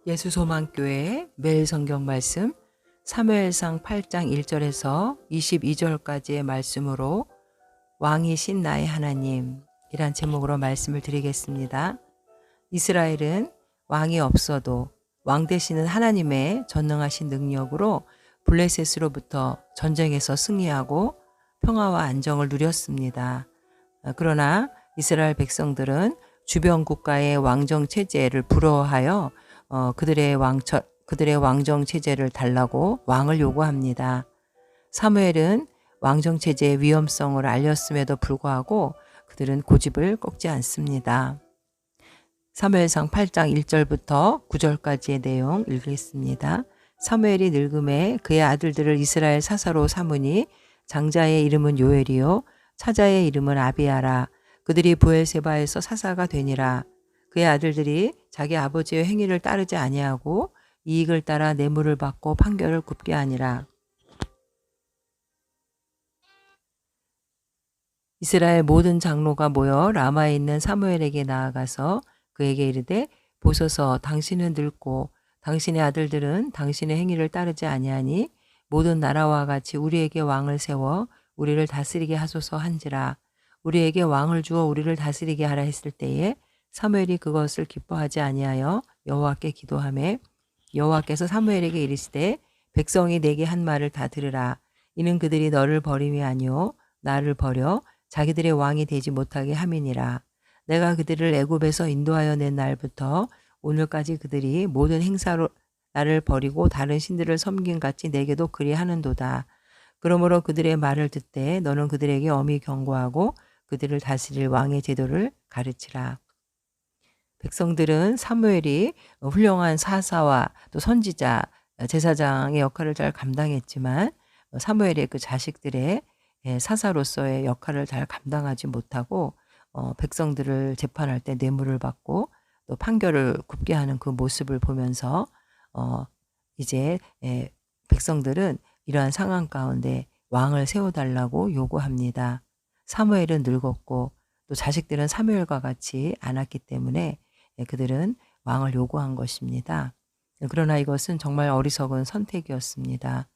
예수소망교회 매일 성경 말씀 사무엘상 8장 1절에서 22절까지의 말씀으로 왕이신 나의 하나님 이란 제목으로 말씀을 드리겠습니다. 이스라엘은 왕이 없어도 왕 되시는 하나님의 전능하신 능력으로 블레셋으로부터 전쟁에서 승리하고 평화와 안정을 누렸습니다. 그러나 이스라엘 백성들은 주변 국가의 왕정 체제를 부러워하여 그들의 왕정 체제를 달라고 왕을 요구합니다. 사무엘은 왕정 체제의 위험성을 알렸음에도 불구하고 그들은 고집을 꺾지 않습니다. 사무엘상 8장 1절부터 9절까지의 내용 읽겠습니다. 사무엘이 늙음에 그의 아들들을 이스라엘 사사로 삼으니 장자의 이름은 요엘이요 차자의 이름은 아비아라. 그들이 브엘세바에서 사사가 되니라. 그의 아들들이 자기 아버지의 행위를 따르지 아니하고 이익을 따라 뇌물을 받고 판결을 굽게 하니라. 이스라엘 모든 장로가 모여 라마에 있는 사무엘에게 나아가서 그에게 이르되 보소서 당신은 늙고 당신의 아들들은 당신의 행위를 따르지 아니하니 모든 나라와 같이 우리에게 왕을 세워 우리를 다스리게 하소서 한지라. 우리에게 왕을 주어 우리를 다스리게 하라 했을 때에 사무엘이 그것을 기뻐하지 아니하여 여호와께 기도하매 여호와께서 사무엘에게 이르시되 백성이 내게 한 말을 다 들으라. 이는 그들이 너를 버림이 아니오 나를 버려 자기들의 왕이 되지 못하게 함이니라. 내가 그들을 애굽에서 인도하여 낸 날부터 오늘까지 그들이 모든 행사로 나를 버리고 다른 신들을 섬긴 같이 내게도 그리하는도다. 그러므로 그들의 말을 듣되 너는 그들에게 엄히 경고하고 그들을 다스릴 왕의 제도를 가르치라. 백성들은 사무엘이 훌륭한 사사와 또 선지자, 제사장의 역할을 잘 감당했지만 사무엘의 그 자식들의 사사로서의 역할을 잘 감당하지 못하고 백성들을 재판할 때 뇌물을 받고 또 판결을 굽게 하는 그 모습을 보면서 이제 백성들은 이러한 상황 가운데 왕을 세워달라고 요구합니다. 사무엘은 늙었고 또 자식들은 사무엘과 같이 않았기 때문에 그들은 왕을 요구한 것입니다. 그러나 이것은 정말 어리석은 선택이었습니다.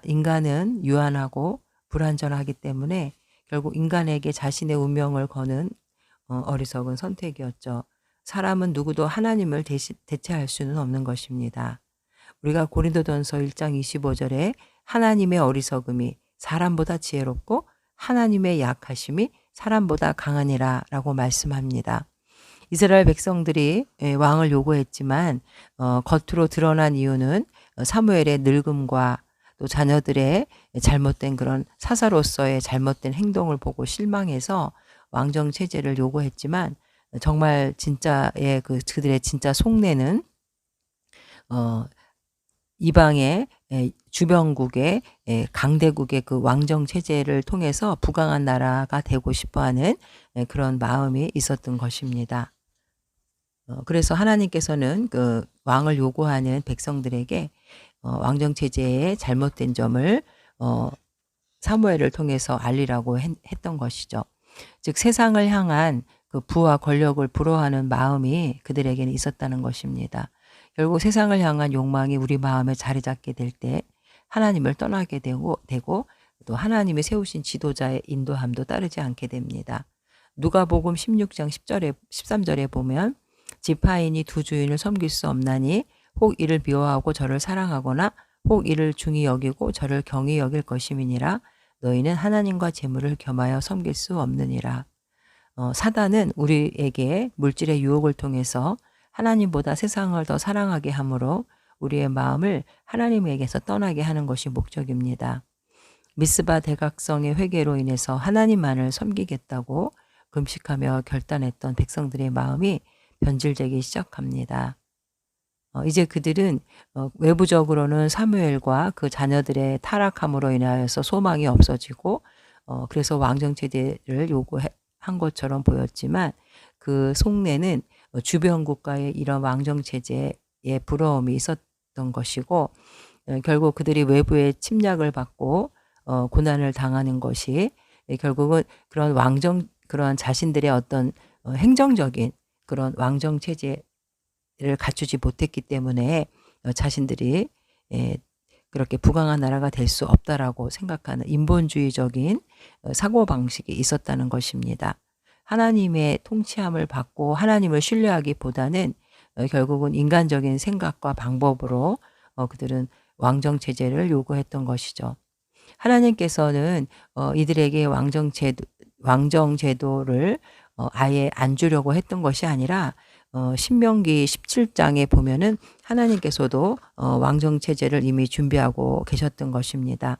인간은 유한하고 불완전하기 때문에 결국 인간에게 자신의 운명을 거는 어리석은 선택이었죠. 사람은 누구도 하나님을 대체할 수는 없는 것입니다. 우리가 고린도전서 1장 25절에 하나님의 어리석음이 사람보다 지혜롭고 하나님의 약하심이 사람보다 강하니라 라고 말씀합니다. 이스라엘 백성들이 왕을 요구했지만 겉으로 드러난 이유는 사무엘의 늙음과 또 자녀들의 잘못된 그런 사사로서의 잘못된 행동을 보고 실망해서 왕정 체제를 요구했지만 정말 진짜의 그들의 진짜 속내는 이방의 주변국의 강대국의 그 왕정 체제를 통해서 부강한 나라가 되고 싶어하는 그런 마음이 있었던 것입니다. 그래서 하나님께서는 그 왕을 요구하는 백성들에게 왕정 체제의 잘못된 점을 사무엘을 통해서 알리라고 했던 것이죠. 즉 세상을 향한 그 부와 권력을 부러워하는 마음이 그들에게는 있었다는 것입니다. 결국 세상을 향한 욕망이 우리 마음에 자리 잡게 될 때 하나님을 떠나게 되고 또 하나님이 세우신 지도자의 인도함도 따르지 않게 됩니다. 누가복음 16장 10절에 13절에 보면 지파인이 두 주인을 섬길 수 없나니 혹 이를 미워하고 저를 사랑하거나 혹 이를 중히 여기고 저를 경히 여길 것임이니라. 너희는 하나님과 재물을 겸하여 섬길 수 없느니라. 사단은 우리에게 물질의 유혹을 통해서 하나님보다 세상을 더 사랑하게 하므로 우리의 마음을 하나님에게서 떠나게 하는 것이 목적입니다. 미스바 대각성의 회개로 인해서 하나님만을 섬기겠다고 금식하며 결단했던 백성들의 마음이 변질되기 시작합니다. 이제 그들은 외부적으로는 사무엘과 그 자녀들의 타락함으로 인하여서 소망이 없어지고 그래서 왕정체제를 요구한 것처럼 보였지만 그 속내는 주변 국가의 이런 왕정체제의 부러움이 있었던 것이고 결국 그들이 외부의 침략을 받고 고난을 당하는 것이 결국은 그런 자신들의 어떤 행정적인 그런 왕정체제 갖추지 못했기 때문에 자신들이 그렇게 부강한 나라가 될 수 없다라고 생각하는 인본주의적인 사고방식이 있었다는 것입니다. 하나님의 통치함을 받고 하나님을 신뢰하기보다는 결국은 인간적인 생각과 방법으로 그들은 왕정체제를 요구했던 것이죠. 하나님께서는 이들에게 왕정제도를 아예 안 주려고 했던 것이 아니라 신명기 17장에 보면은 하나님께서도 왕정체제를 이미 준비하고 계셨던 것입니다.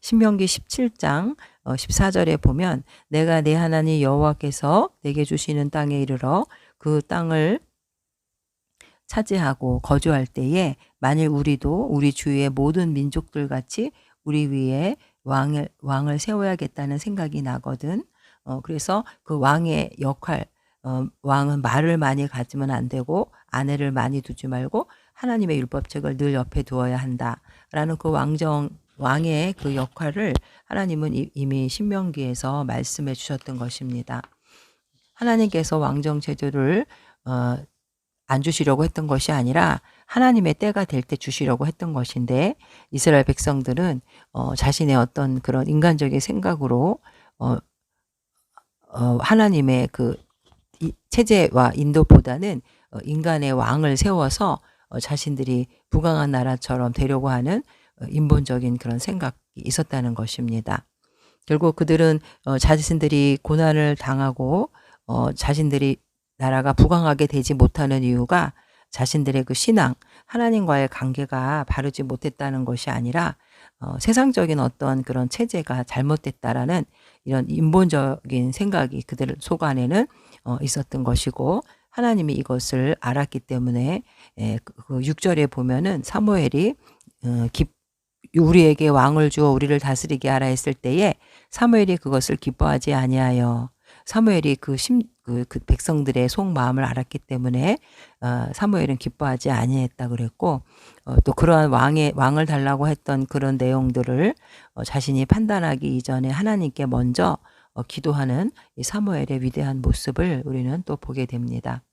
신명기 17장 14절에 보면 내가 내 하나님 여호와께서 내게 주시는 땅에 이르러 그 땅을 차지하고 거주할 때에 만일 우리도 우리 주위의 모든 민족들 같이 우리 위에 왕을 세워야겠다는 생각이 나거든. 그래서 그 왕의 역할, 왕은 말을 많이 가지면 안 되고 아내를 많이 두지 말고 하나님의 율법책을 늘 옆에 두어야 한다라는 그 왕의 그 역할을 하나님은 이미 신명기에서 말씀해 주셨던 것입니다. 하나님께서 왕정 제도를 안 주시려고 했던 것이 아니라 하나님의 때가 될 때 주시려고 했던 것인데 이스라엘 백성들은 자신의 어떤 그런 인간적인 생각으로 하나님의 그 체제와 인도보다는 인간의 왕을 세워서 자신들이 부강한 나라처럼 되려고 하는 인본적인 그런 생각이 있었다는 것입니다. 결국 그들은 자신들이 고난을 당하고 자신들이 나라가 부강하게 되지 못하는 이유가 자신들의 그 신앙, 하나님과의 관계가 바르지 못했다는 것이 아니라 세상적인 어떤 그런 체제가 잘못됐다라는 이런 인본적인 생각이 그들 속 안에는 있었던 것이고 하나님이 이것을 알았기 때문에 그 6절에 보면은 사무엘이 우리에게 왕을 주어 우리를 다스리게 하라 했을 때에 사무엘이 그것을 기뻐하지 아니하여 사무엘이 그 백성들의 속마음을 알았기 때문에 사무엘은 기뻐하지 아니했다 그랬고 또 그러한 왕을 달라고 했던 그런 내용들을 자신이 판단하기 이전에 하나님께 먼저 기도하는 이 사무엘의 위대한 모습을 우리는 또 보게 됩니다.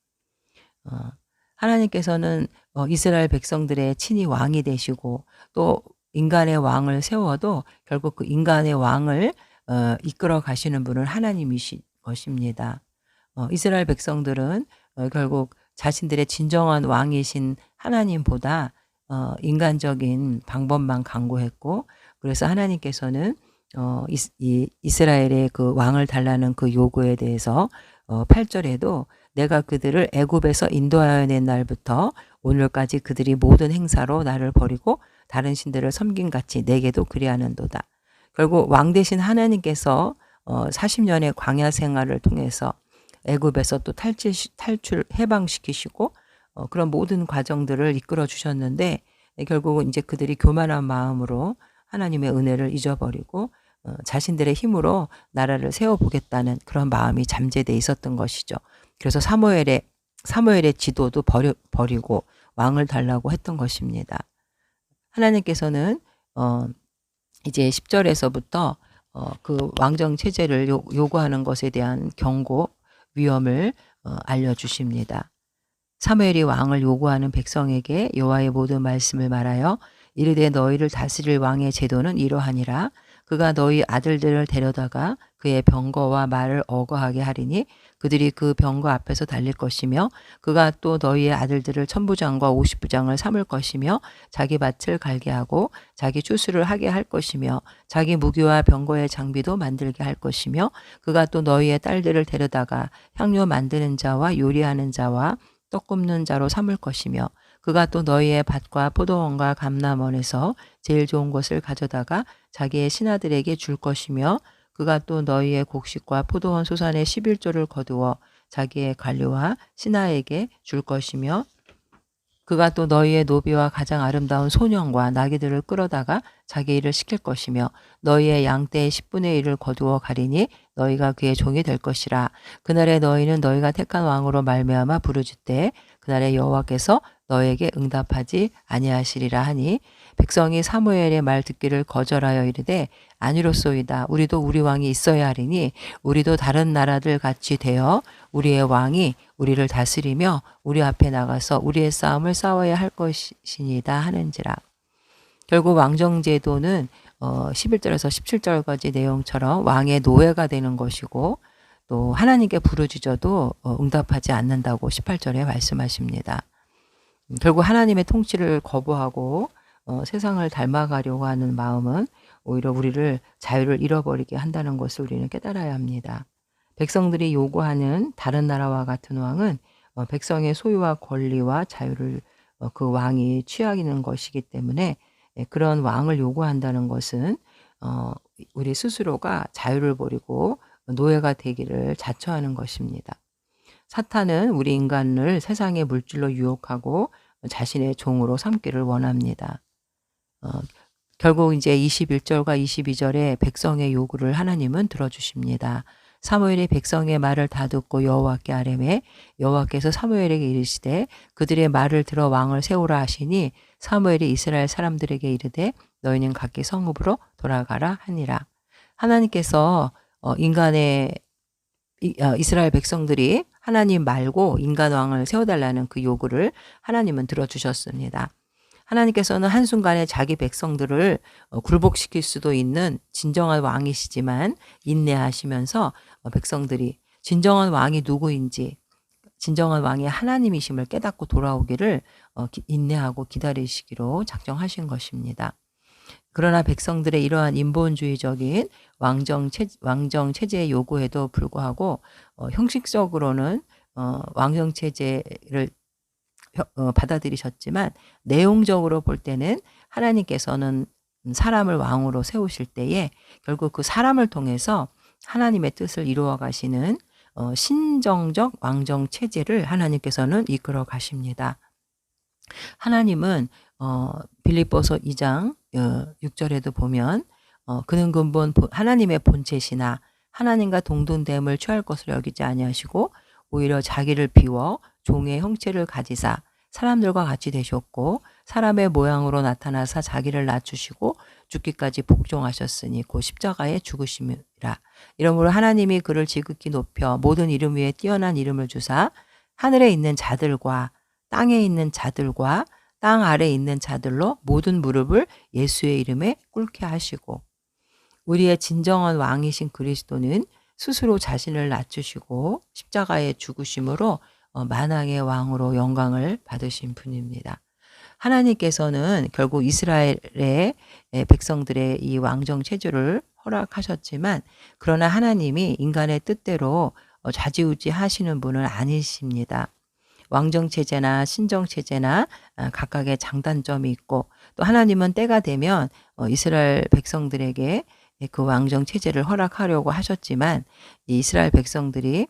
하나님께서는 이스라엘 백성들의 친히 왕이 되시고 또 인간의 왕을 세워도 결국 그 인간의 왕을 이끌어 가시는 분은 하나님이신 것입니다. 이스라엘 백성들은 결국 자신들의 진정한 왕이신 하나님보다 인간적인 방법만 강구했고 그래서 하나님께서는 이스라엘의 그 왕을 달라는 그 요구에 대해서 8절에도 내가 그들을 애굽에서 인도하여 낸 날부터 오늘까지 그들이 모든 행사로 나를 버리고 다른 신들을 섬김같이 내게도 그리하는도다. 결국 왕 대신 하나님께서 40년의 광야 생활을 통해서 애굽에서 또 탈출 해방시키시고 그런 모든 과정들을 이끌어 주셨는데 결국은 이제 그들이 교만한 마음으로 하나님의 은혜를 잊어버리고 자신들의 힘으로 나라를 세워보겠다는 그런 마음이 잠재되어 있었던 것이죠. 그래서 사무엘의 지도도 버리고 왕을 달라고 했던 것입니다. 하나님께서는 이제 10절에서부터 그 왕정 체제를 요구하는 것에 대한 경고, 위험을 알려주십니다. 사무엘이 왕을 요구하는 백성에게 여호와의 모든 말씀을 말하여 이르되 너희를 다스릴 왕의 제도는 이러하니라. 그가 너희 아들들을 데려다가 그의 병거와 말을 어거하게 하리니 그들이 그 병거 앞에서 달릴 것이며 그가 또 너희의 아들들을 천부장과 50부장을 삼을 것이며 자기 밭을 갈게 하고 자기 추수를 하게 할 것이며 자기 무기와 병거의 장비도 만들게 할 것이며 그가 또 너희의 딸들을 데려다가 향료 만드는 자와 요리하는 자와 떡 굽는 자로 삼을 것이며 그가 또 너희의 밭과 포도원과 감람원에서 제일 좋은 것을 가져다가 자기의 신하들에게 줄 것이며 그가 또 너희의 곡식과 포도원 소산의 11조를 거두어 자기의 관리와 신하에게 줄 것이며 그가 또 너희의 노비와 가장 아름다운 소년과 나귀들을 끌어다가 자기 일을 시킬 것이며 너희의 양떼의 10분의 1을 거두어 가리니 너희가 그의 종이 될 것이라. 그날에 너희는 너희가 택한 왕으로 말미암아 부르짖되 그날에 여호와께서 너에게 응답하지 아니하시리라 하니 백성이 사무엘의 말 듣기를 거절하여 이르되 아니로소이다. 우리도 우리 왕이 있어야 하리니 우리도 다른 나라들 같이 되어 우리의 왕이 우리를 다스리며 우리 앞에 나가서 우리의 싸움을 싸워야 할 것이니이다 하는지라. 결국 왕정제도는 11절에서 17절까지 내용처럼 왕의 노예가 되는 것이고 또 하나님께 부르짖어도 응답하지 않는다고 18절에 말씀하십니다. 결국 하나님의 통치를 거부하고 세상을 닮아가려고 하는 마음은 오히려 우리를 자유를 잃어버리게 한다는 것을 우리는 깨달아야 합니다. 백성들이 요구하는 다른 나라와 같은 왕은 백성의 소유와 권리와 자유를 그 왕이 취하는 것이기 때문에 그런 왕을 요구한다는 것은 우리 스스로가 자유를 버리고 노예가 되기를 자처하는 것입니다. 사탄은 우리 인간을 세상의 물질로 유혹하고 자신의 종으로 삼기를 원합니다. 결국 이제 21절과 22절에 백성의 요구를 하나님은 들어주십니다. 사무엘이 백성의 말을 다 듣고 여호와께 아뢰매 여호와께서 사무엘에게 이르시되 그들의 말을 들어 왕을 세우라 하시니 사무엘이 이스라엘 사람들에게 이르되 너희는 각기 성읍으로 돌아가라 하니라. 하나님께서 이스라엘 백성들이 하나님 말고 인간 왕을 세워달라는 그 요구를 하나님은 들어주셨습니다. 하나님께서는 한순간에 자기 백성들을 굴복시킬 수도 있는 진정한 왕이시지만 인내하시면서 백성들이 진정한 왕이 누구인지 진정한 왕이 하나님이심을 깨닫고 돌아오기를 인내하고 기다리시기로 작정하신 것입니다. 그러나 백성들의 이러한 인본주의적인 왕정체제의 요구에도 불구하고 형식적으로는 왕정체제를 받아들이셨지만 내용적으로 볼 때는 하나님께서는 사람을 왕으로 세우실 때에 결국 그 사람을 통해서 하나님의 뜻을 이루어 가시는 신정적 왕정 체제를 하나님께서는 이끌어 가십니다. 하나님은 빌립보서 2장 6절에도 보면 그는 근본 하나님의 본체시나 하나님과 동등됨을 취할 것을 여기지 아니하시고 오히려 자기를 비워 종의 형체를 가지사 사람들과 같이 되셨고 사람의 모양으로 나타나사 자기를 낮추시고 죽기까지 복종하셨으니 곧 십자가에 죽으심이라. 이러므로 하나님이 그를 지극히 높여 모든 이름 위에 뛰어난 이름을 주사 하늘에 있는 자들과 땅에 있는 자들과 땅 아래에 있는 자들로 모든 무릎을 예수의 이름에 꿇게 하시고 우리의 진정한 왕이신 그리스도는 스스로 자신을 낮추시고 십자가에 죽으심으로 만왕의 왕으로 영광을 받으신 분입니다. 하나님께서는 결국 이스라엘의 백성들의 이 왕정 체제를 허락하셨지만 그러나 하나님이 인간의 뜻대로 좌지우지 하시는 분은 아니십니다. 왕정 체제나 신정 체제나 각각의 장단점이 있고 또 하나님은 때가 되면 이스라엘 백성들에게 그 왕정 체제를 허락하려고 하셨지만 이스라엘 백성들이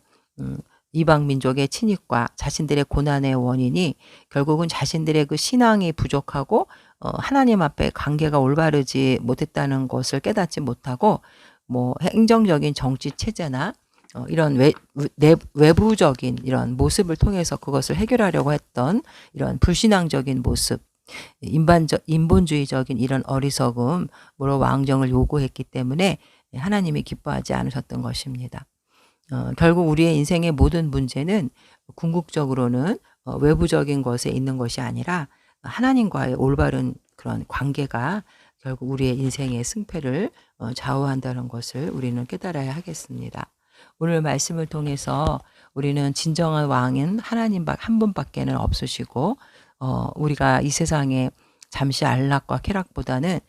이방 민족의 침입과 자신들의 고난의 원인이 결국은 자신들의 그 신앙이 부족하고 하나님 앞에 관계가 올바르지 못했다는 것을 깨닫지 못하고 뭐 행정적인 정치 체제나 이런 외부적인 이런 모습을 통해서 그것을 해결하려고 했던 이런 불신앙적인 모습, 인본주의적인 이런 어리석음으로 왕정을 요구했기 때문에 하나님이 기뻐하지 않으셨던 것입니다. 결국 우리의 인생의 모든 문제는 궁극적으로는 외부적인 것에 있는 것이 아니라 하나님과의 올바른 그런 관계가 결국 우리의 인생의 승패를 좌우한다는 것을 우리는 깨달아야 하겠습니다. 오늘 말씀을 통해서 우리는 진정한 왕은 하나님 한 분밖에는 없으시고 우리가 이 세상에 잠시 안락과 쾌락보다는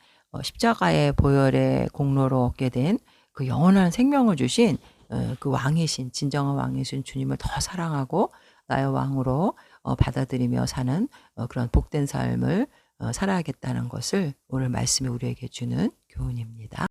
십자가의 보혈의 공로로 얻게 된 그 영원한 생명을 주신 그 왕이신 진정한 왕이신 주님을 더 사랑하고 나의 왕으로 받아들이며 사는 그런 복된 삶을 살아야겠다는 것을 오늘 말씀이 우리에게 주는 교훈입니다.